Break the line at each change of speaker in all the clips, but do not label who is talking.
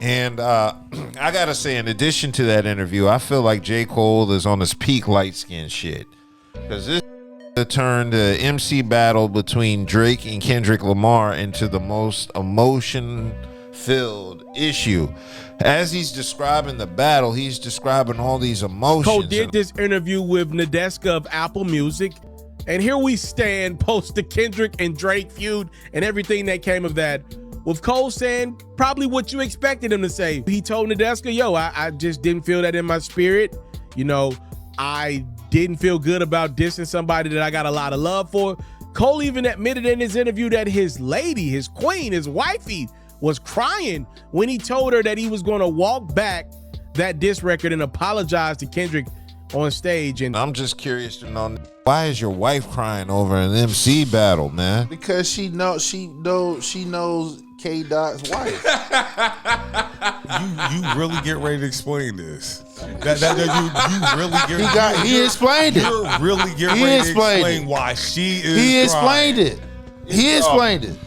And I gotta say, in addition to that interview, I feel like J. Cole is on his peak light skin shit, because this turned the MC battle between Drake and Kendrick Lamar into the most emotion-filled issue. As he's describing the battle, he's describing all these emotions.
Cole did this interview with Nadeska of Apple Music, and here we stand post the Kendrick and Drake feud and everything that came of that, with Cole saying probably what you expected him to say. He told Nadeska, yo, I just didn't feel that in my spirit. You know, I didn't feel good about dissing somebody that I got a lot of love for. Cole even admitted in his interview that his lady, his queen, his wifey, was crying when he told her that he was going to walk back that diss record and apologize to Kendrick on stage. And
I'm just curious to know, why is your wife crying over an MC battle, man?
Because she knows K Dot's wife.
You really get ready to explain this. You really get.
He explained it.
You're really getting ready to explain why she is.
He explained it. He explained it.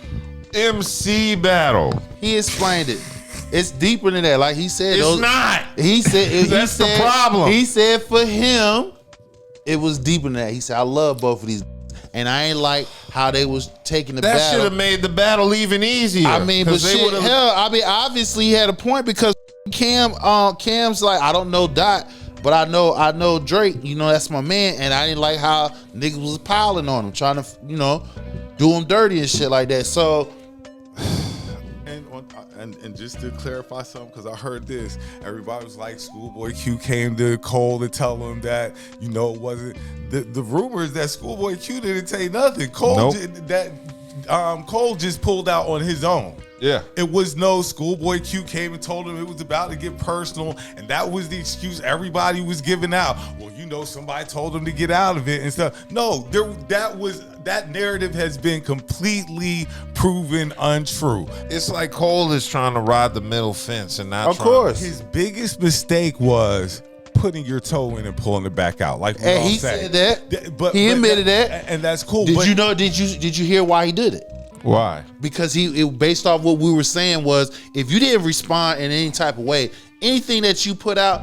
MC battle.
He explained it. It's deeper than that. Like he said,
it's not.
He said
that's the problem.
He said for him, it was deeper than that. He said, I love both of these, and I ain't like how they was taking the battle.
That should have made the battle even easier.
I mean, but shit, hell, I mean, obviously he had a point, because Cam's like, I don't know Dot, but I know Drake. You know, that's my man, and I didn't like how niggas was piling on him, trying to, you know, do him dirty and shit like that. So.
And just to clarify something, because I heard this, everybody was like, Schoolboy Q came to Cole to tell him that, you know, it wasn't the rumors that Schoolboy Q didn't say nothing. Cole Cole just pulled out on his own.
Yeah.
It was no Schoolboy Q came and told him it was about to get personal, and that was the excuse everybody was giving out. Well, you know, somebody told him to get out of it and stuff. No, that narrative has been completely proven untrue.
It's like Cole is trying to ride the middle fence and not.
Of course,
his biggest mistake was putting your toe in and pulling it back out. Like
and he said that, but he admitted that,
and that's cool.
Did you hear why he did it?
Why?
Because based off what we were saying was, if you didn't respond in any type of way, anything that you put out,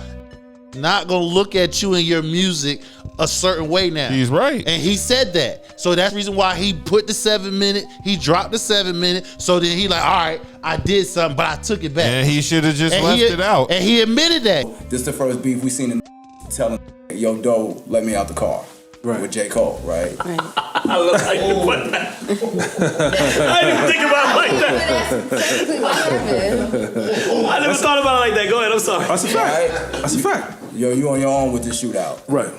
not gonna look at you and your music a certain way now.
He's right.
And he said that. So that's the reason why he put the 7 minute, he dropped the 7 minute, so then he like, all right, I did something, but I took it back.
And he should have just left it out.
And he admitted that.
This is the first beef we seen him telling, yo, Doe, let me out the car. Right. With J. Cole, right?
I love how you put that. I didn't even think about it like that. I never thought about it like that. Go ahead, I'm sorry.
That's a fact. That's a fact. Yo, you on your own with this shootout. Right.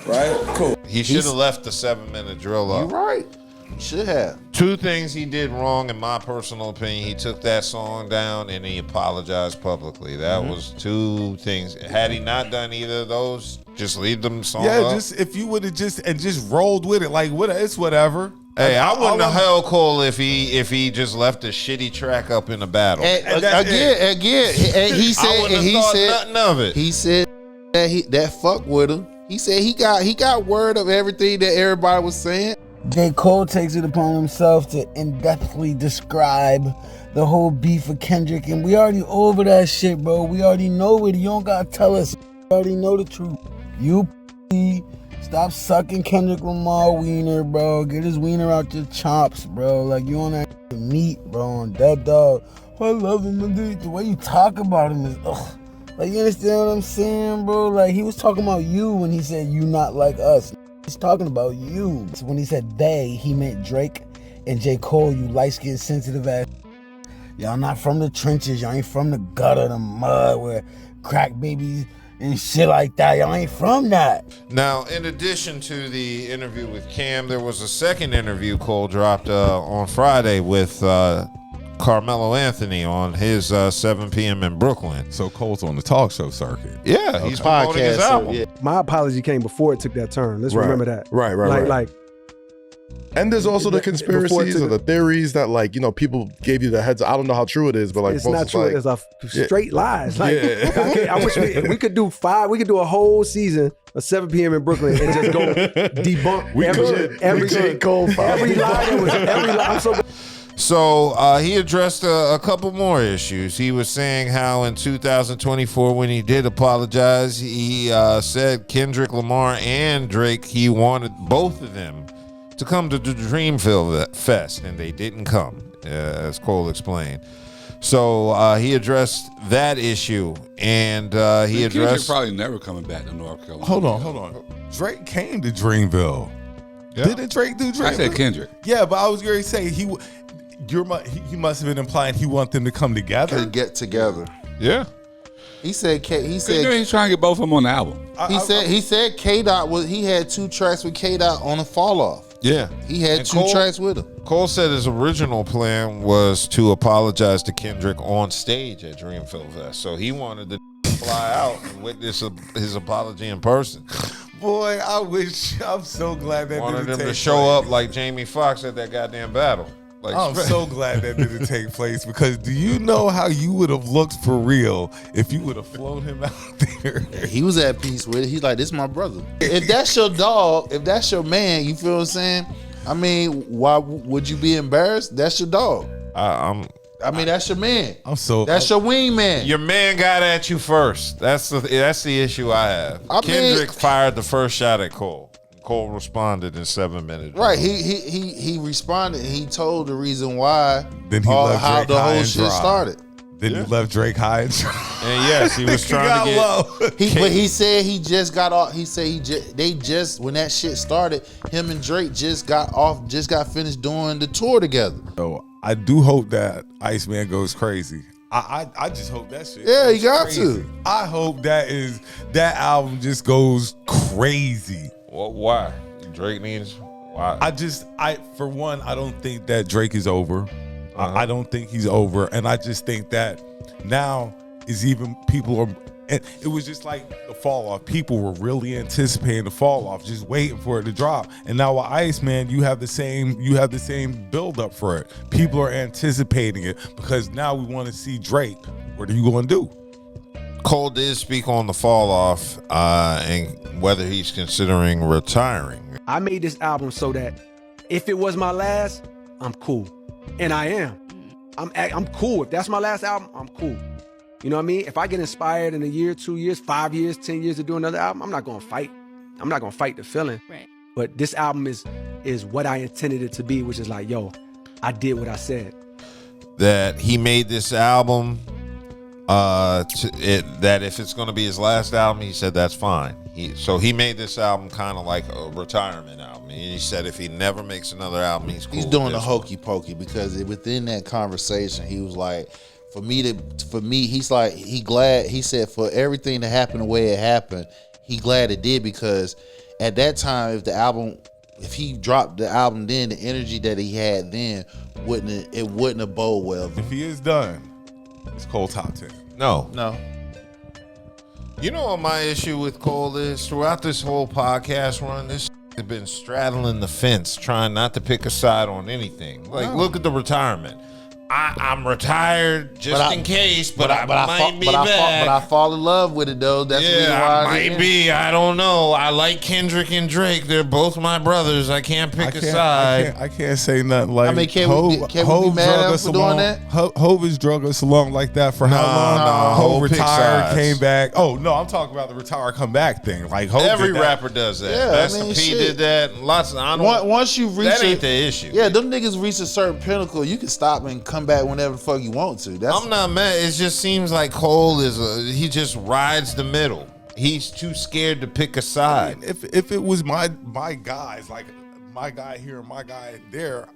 Cool.
He should have left the 7 minute drill up.
You're right. Should have.
Two things he did wrong, in my personal opinion. He took that song down and he apologized publicly. That was two things. Had he not done either of those, just leave them song up.
Just if you would have just rolled with it, like it's whatever.
Hey, I wouldn't have held Cole if he just left a shitty track up in the battle.
Again, he said
nothing of it.
He said that fuck with him. He said he got word of everything that everybody was saying.
J. Cole takes it upon himself to in-depthly describe the whole beef with Kendrick, and we already over that shit, bro. We already know it. You don't gotta tell us. We already know the truth. You stop sucking Kendrick Lamar wiener, bro. Get his wiener out your chops, bro. Like, you on that meat, bro, on that dog. I love him. The way you talk about him is, ugh. Like, you understand what I'm saying, bro? Like, he was talking about you when he said, you not like us. He's talking about you. So when he said they, he meant Drake and J. Cole, you light-skinned, sensitive ass. Y'all not from the trenches. Y'all ain't from the gutter, the mud, where crack babies and shit like that. Y'all ain't from that.
Now, in addition to the interview with Cam, there was a second interview Cole dropped on Friday with Carmelo Anthony on his 7 p.m. in Brooklyn.
So Cole's on the talk show circuit.
Yeah, he's promoting his album.
Yeah. My apology came before it took that turn. Let's remember that.
Right.
Like,
and there's also the conspiracies or the theories that, like, you know, people gave you the heads up. I don't know how true it is, but like,
it's not true. It's a straight lies. Like, I wish we could do a whole season of 7 p.m. in Brooklyn and just go debunk every J. Cole every lie that was every lie.
So he addressed a couple more issues. He was saying how in 2024, when he did apologize, he said Kendrick Lamar and Drake, he wanted both of them to come to the Dreamville Fest, and they didn't come, as Cole explained. So he addressed that issue, and he addressed
Kendrick probably never coming back to North Carolina.
Hold on. Drake came to Dreamville. Yeah. Didn't Drake do Dreamville?
I said Kendrick.
Yeah, but I was going to say he must have been implying he want them to come together.
To get together.
Yeah.
He said
he's trying to get both of them on the album.
He said K-Dot he had 2 tracks with K-Dot on a fall off.
Yeah.
He had 2 tracks with him.
Cole said his original plan was to apologize to Kendrick on stage at Dreamville Fest. So he wanted to fly out and witness his apology in person.
Boy, I'm so glad that
wanted
didn't
him to
take
show
place.
up like Jamie Foxx at that goddamn battle. Like,
I'm so glad that didn't take place, because do you know how you would have looked for real if you would have flown him out there?
He was at peace with it. He's like, this is my brother. If that's your dog, if that's your man, you feel what I'm saying? I mean, why would you be embarrassed? That's your dog. That's your man. That's your wingman.
Your man got at you first. That's the issue I have. Kendrick fired the first shot at Cole. Cole responded in 7 minutes.
Right. He responded. And he told the reason why.
Then he left
how
Drake
the
high
whole
and
shit
dry.
started.
Then he left Drake high and dry.
And yes, he was trying to get
But he said he just got off. He said when that shit started, him and Drake just got finished doing the tour together.
So I do hope that Iceman goes crazy. I just hope that shit.
Yeah, you got
crazy.
to.
I hope that album just goes crazy.
Well, why? Drake needs why?
For one, I don't think that Drake is over. I don't think he's over, and I just think that now is even people are. And it was just like the fall off. People were really anticipating the fall off, just waiting for it to drop. And now with Iceman, you have the same build up for it. People are anticipating it because now we want to see Drake. What are you going to do?
Cole did speak on the fall off and whether he's considering retiring.
I made this album so that if it was my last, I'm cool, and I am. I'm cool. If that's my last album, I'm cool. You know what I mean? If I get inspired in a year, 2 years, 5 years, 10 years to do another album, I'm not gonna fight. I'm not gonna fight the feeling.
Right.
But this album is what I intended it to be, which is like, yo, I did what I said.
That he made this album. That if it's going to be his last album, he said that's fine. He made this album kind of like a retirement album. He said if he never makes another album, he's cool.
He's doing the hokey pokey because within that conversation, he was like, for me, he's like, he said for everything to happen the way it happened, he glad it did, because at that time, if he dropped the album then, the energy that he had then wouldn't have bode well.
If he is done, it's Cole top 10.
No. You know what my issue with Cole is? Throughout this whole podcast run, this has been straddling the fence, trying not to pick a side on anything. Look at the retirement. I'm retired in case, but I might be back.
But I fall in love with it though. That's the reason why
I might be. I don't know. I like Kendrick and Drake. They're both my brothers. I can't pick a side.
I can't say nothing like.
I mean, can we be mad at him for doing that?
Hov has drug us along like that for how long?
No.
Hov retired, came back. Oh no, I'm talking about the retire, come back thing. Like Hov
every rapper does that.
Yeah,
S&P did that. Lots of.
Once you reach
that ain't the issue.
Yeah, them niggas reach a certain pinnacle. You can stop and come back whenever the fuck you want to.
I'm not mad. It just seems like Cole he just rides the middle. He's too scared to pick a side.
I mean, if it was my guys, like my guy here and my guy there,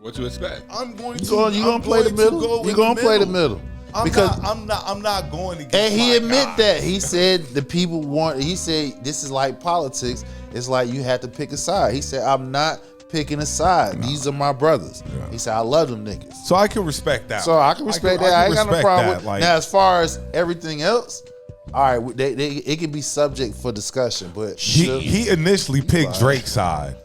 what you expect?
I'm going to.
You gonna play the middle? You gonna play the middle?
I'm not going to get.
And he admit that. He said the people want. He said this is like politics. It's like you have to pick a side. He said I'm not picking a side. No. These are my brothers. Yeah. He said I love them niggas.
So I can respect that.
So I can respect that. I ain't got no problem with. Now as far as everything else, all right, it can be subject for discussion. But
he initially picked Drake's side.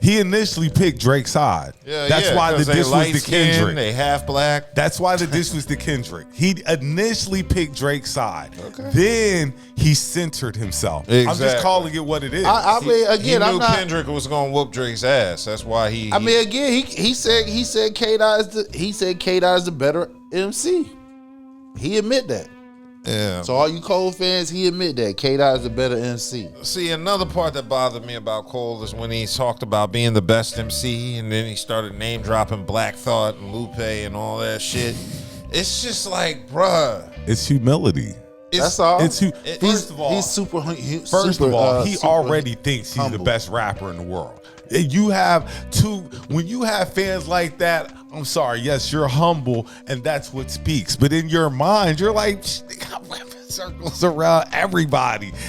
He initially picked Drake's side. That's why the diss was to Kendrick.
They half black.
That's why the diss was to Kendrick. He initially picked Drake's side. Then he centered himself.
Exactly.
I'm just calling it what it is.
I mean, again,
he knew
I'm not.
Kendrick was gonna whoop Drake's ass. That's why he.
I mean, again, he said K-Dot is the better MC. He admit that.
Yeah.
So all you Cole fans, he admit that K-Dot is a better MC.
See, another part that bothered me about Cole is when he talked about being the best MC, and then he started name dropping Black Thought and Lupe and all that shit. It's just like, bruh.
It's humility.
That's all.
First of all,
he's super.
He already thinks he's the best rapper in the world. You have when you have fans like that, I'm sorry, yes, you're humble and that's what speaks. But in your mind, you're like, they got weapon circles around everybody.